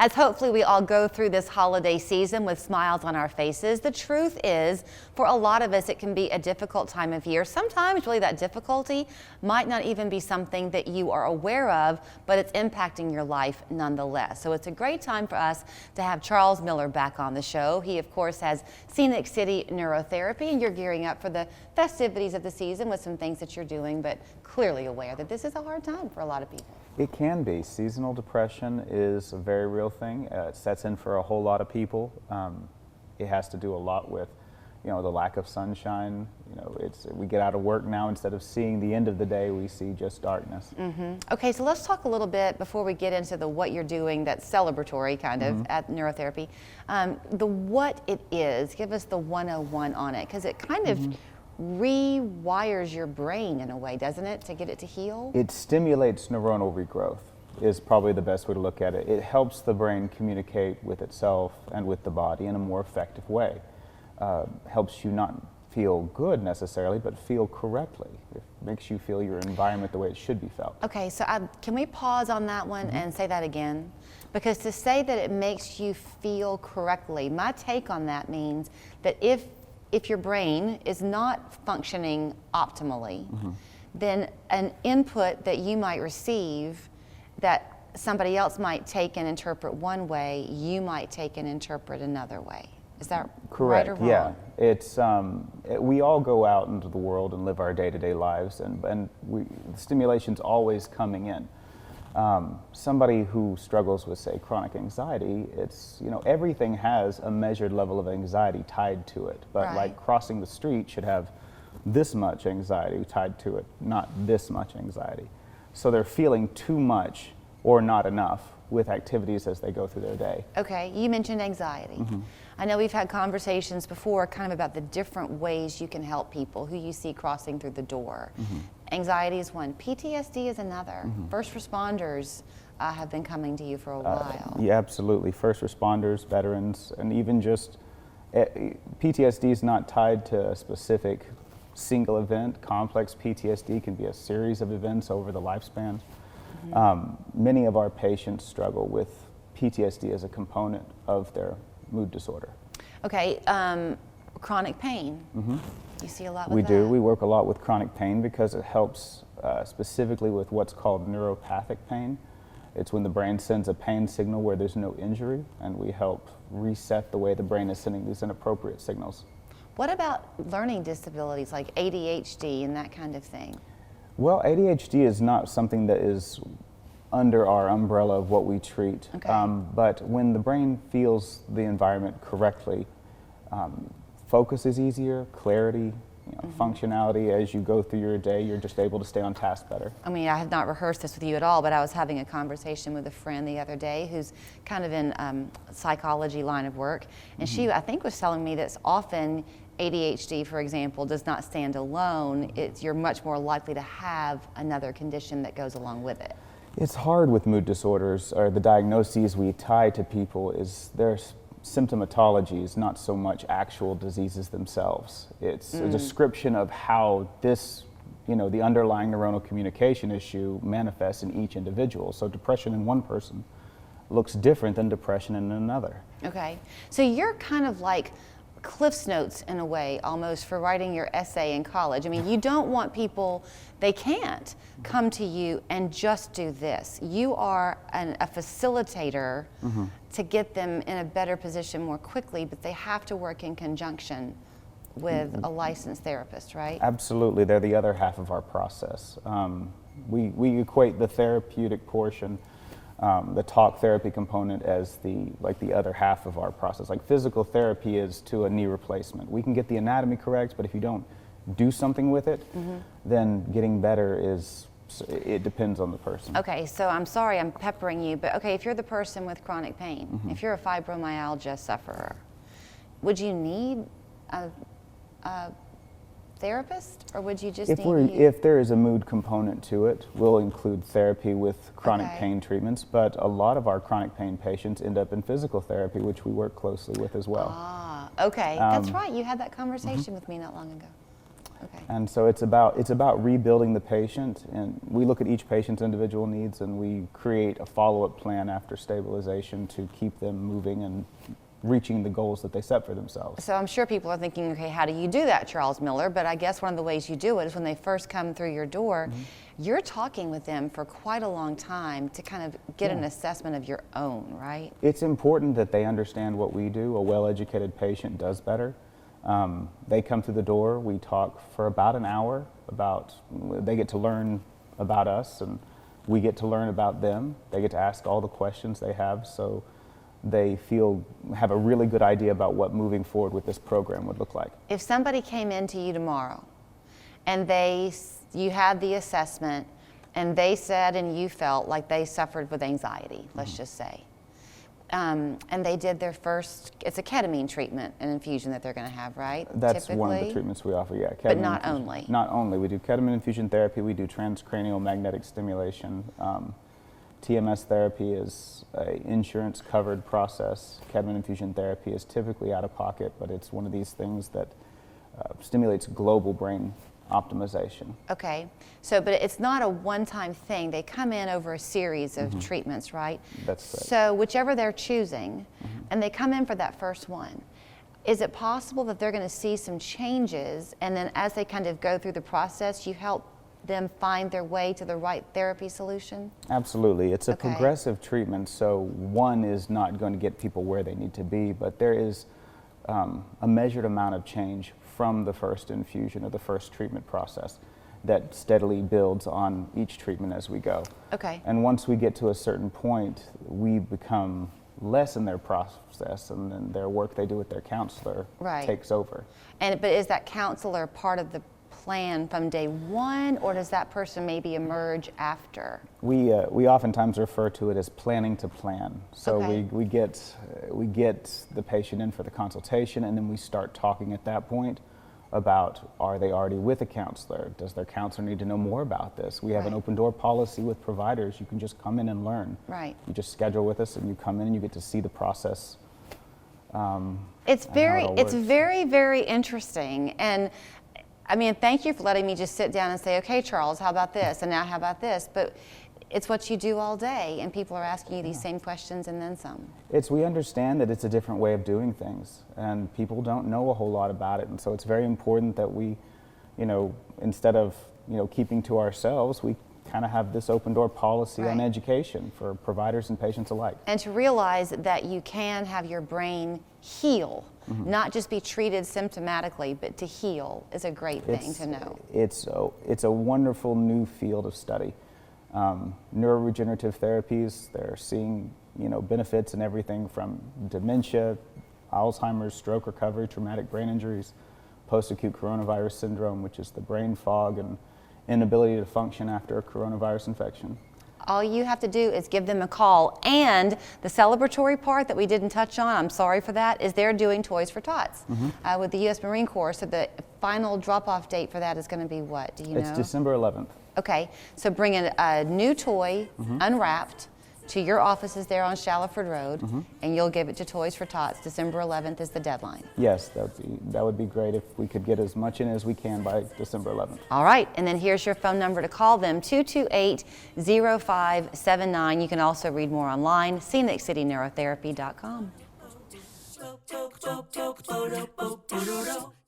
As hopefully we all go through this holiday season with smiles on our faces, the truth is, for a lot of us, it can be a difficult time of year. Sometimes really that difficulty might not even be something that you are aware of, but it's impacting your life nonetheless. So it's a great time for us to have Charles Miller back on the show. He, of course, has Scenic City Neurotherapy, and you're gearing up for the festivities of the season with some things that you're doing, but clearly aware that this is a hard time for a lot of people. It can be. Seasonal depression is a very real thing. It sets in for a whole lot of people. It has to do a lot with, the lack of sunshine. We get out of work now, instead of seeing the end of the day, we see just darkness. Okay, so let's talk a little bit before we get into the what you're doing that's celebratory kind of at Neurotherapy. The what it is, give us the 101 on it, because it kind of rewires your brain in a way, doesn't it, to get it to heal? It stimulates neuronal regrowth, is probably the best way to look at it. It helps the brain communicate with itself and with the body in a more effective way. Helps you not feel good necessarily, but feel correctly. It makes you feel your environment the way it should be felt. Okay, so can we pause on that one and say that again? Because to say that it makes you feel correctly, my take on that means that if your brain is not functioning optimally, then an input that you might receive that somebody else might take and interpret one way, you might take and interpret another way. Is that correct? Right or wrong? Yeah, it's we all go out into the world and live our day-to-day lives, and the stimulation's always coming in. Somebody who struggles with, say, chronic anxiety, it's, everything has a measured level of anxiety tied to it, but like crossing the street should have this much anxiety tied to it, not this much anxiety. So they're feeling too much or not enough with activities as they go through their day. Okay, you mentioned anxiety. I know we've had conversations before kind of about the different ways you can help people who you see crossing through the door. Anxiety is one, PTSD is another. First responders have been coming to you for a while. Yeah, absolutely. First responders, veterans, and even just PTSD is not tied to a specific single event. Complex PTSD can be a series of events over the lifespan. Many of our patients struggle with PTSD as a component of their mood disorder. Okay, chronic pain. You see a lot with that? We do. We work a lot with chronic pain because it helps specifically with what's called neuropathic pain. It's when the brain sends a pain signal where there's no injury, and we help reset the way the brain is sending these inappropriate signals. What about learning disabilities like ADHD and that kind of thing? Well, ADHD is not something that is under our umbrella of what we treat. But when the brain feels the environment correctly, focus is easier, clarity, functionality as you go through your day, you're just able to stay on task better. I mean, I have not rehearsed this with you at all, but I was having a conversation with a friend the other day who's kind of in psychology line of work, and she, I think, was telling me that often ADHD, for example, does not stand alone. You're much more likely to have another condition that goes along with it. It's hard with mood disorders, or the diagnoses we tie to people is their symptomatology is not so much actual diseases themselves. It's a description of how this, the underlying neuronal communication issue manifests in each individual. So depression in one person looks different than depression in another. Okay, so you're kind of like Cliff's Notes in a way, almost, for writing your essay in college. I mean, you don't want people, they can't come to you and just do this. You are a facilitator to get them in a better position more quickly, but they have to work in conjunction with a licensed therapist, right? Absolutely, they're the other half of our process. We equate the therapeutic portion, the talk therapy component, as the other half of our process. Like physical therapy is to a knee replacement. We can get the anatomy correct, but if you don't do something with it, then getting better it depends on the person. Okay, so I'm sorry I'm peppering you, but okay, if you're the person with chronic pain, if you're a fibromyalgia sufferer, would you need a therapist, or would you just if there is a mood component to it, we'll include therapy with chronic pain treatments, but a lot of our chronic pain patients end up in physical therapy, which we work closely with as well. Ah, okay, that's right, you had that conversation with me not long ago. Okay. And so it's about rebuilding the patient, and we look at each patient's individual needs and we create a follow-up plan after stabilization to keep them moving and reaching the goals that they set for themselves. So I'm sure people are thinking, okay, how do you do that, Charles Miller? But I guess one of the ways you do it is when they first come through your door, you're talking with them for quite a long time to kind of get an assessment of your own, right? It's important that they understand what we do. A well-educated patient does better. They come through the door, we talk for about an hour they get to learn about us and we get to learn about them. They get to ask all the questions they have, so they have a really good idea about what moving forward with this program would look like. If somebody came in to you tomorrow and you had the assessment and they said and you felt like they suffered with anxiety, let's just say, and they did their first, it's a ketamine treatment, an infusion that they're going to have, right? That's typically? one of the treatments we offer, yeah. But not infusion. only. Not only. We do ketamine infusion therapy, we do transcranial magnetic stimulation. TMS therapy is an insurance-covered process. Ketamine infusion therapy is typically out of pocket, but it's one of these things that stimulates global brain optimization. Okay, so but it's not a one-time thing. They come in over a series of treatments, right? That's correct. So whichever they're choosing, and they come in for that first one, is it possible that they're going to see some changes, and then as they kind of go through the process, you help them find their way to the right therapy solution? Absolutely. It's a Okay. progressive treatment, so one is not going to get people where they need to be, but there is a measured amount of change from the first infusion or the first treatment process that steadily builds on each treatment as we go. Okay. And once we get to a certain point, we become less in their process, and then their work they do with their counselor Right. takes over. But is that counselor part of the plan from day one, or does that person maybe emerge after? We oftentimes refer to it as planning to plan. So Okay. we get the patient in for the consultation, and then we start talking at that point about, are they already with a counselor? Does their counselor need to know more about this? We have an Right. open door policy with providers. You can just come in and learn. Right. You just schedule with us and you come in and you get to see the process. It's and how it all it's works. very, very interesting. And I mean, thank you for letting me just sit down and say, okay, Charles, how about this? And now how about this? But it's what you do all day, and people are asking you these same questions and then some. We understand that it's a different way of doing things, and people don't know a whole lot about it, and so it's very important that we, instead of, keeping to ourselves, we kind of have this open door policy on Right. education for providers and patients alike. And to realize that you can have your brain heal, not just be treated symptomatically, but to heal is a great thing to know. It's a wonderful new field of study. Neuroregenerative therapies, they're seeing benefits in everything from dementia, Alzheimer's, stroke recovery, traumatic brain injuries, post-acute coronavirus syndrome, which is the brain fog and inability to function after a coronavirus infection. All you have to do is give them a call. And the celebratory part that we didn't touch on, I'm sorry for that, is they're doing Toys for Tots with the U.S. Marine Corps. So the final drop-off date for that is going to be what? Do you know? It's December 11th. Okay, so bring a new toy, unwrapped, to your offices there on Shallowford Road, and you'll give it to Toys for Tots. December 11th is the deadline. Yes, that would be great if we could get as much in as we can by December 11th. All right, and then here's your phone number to call them, 228-0579. You can also read more online, ScenicCityNeurotherapy.com.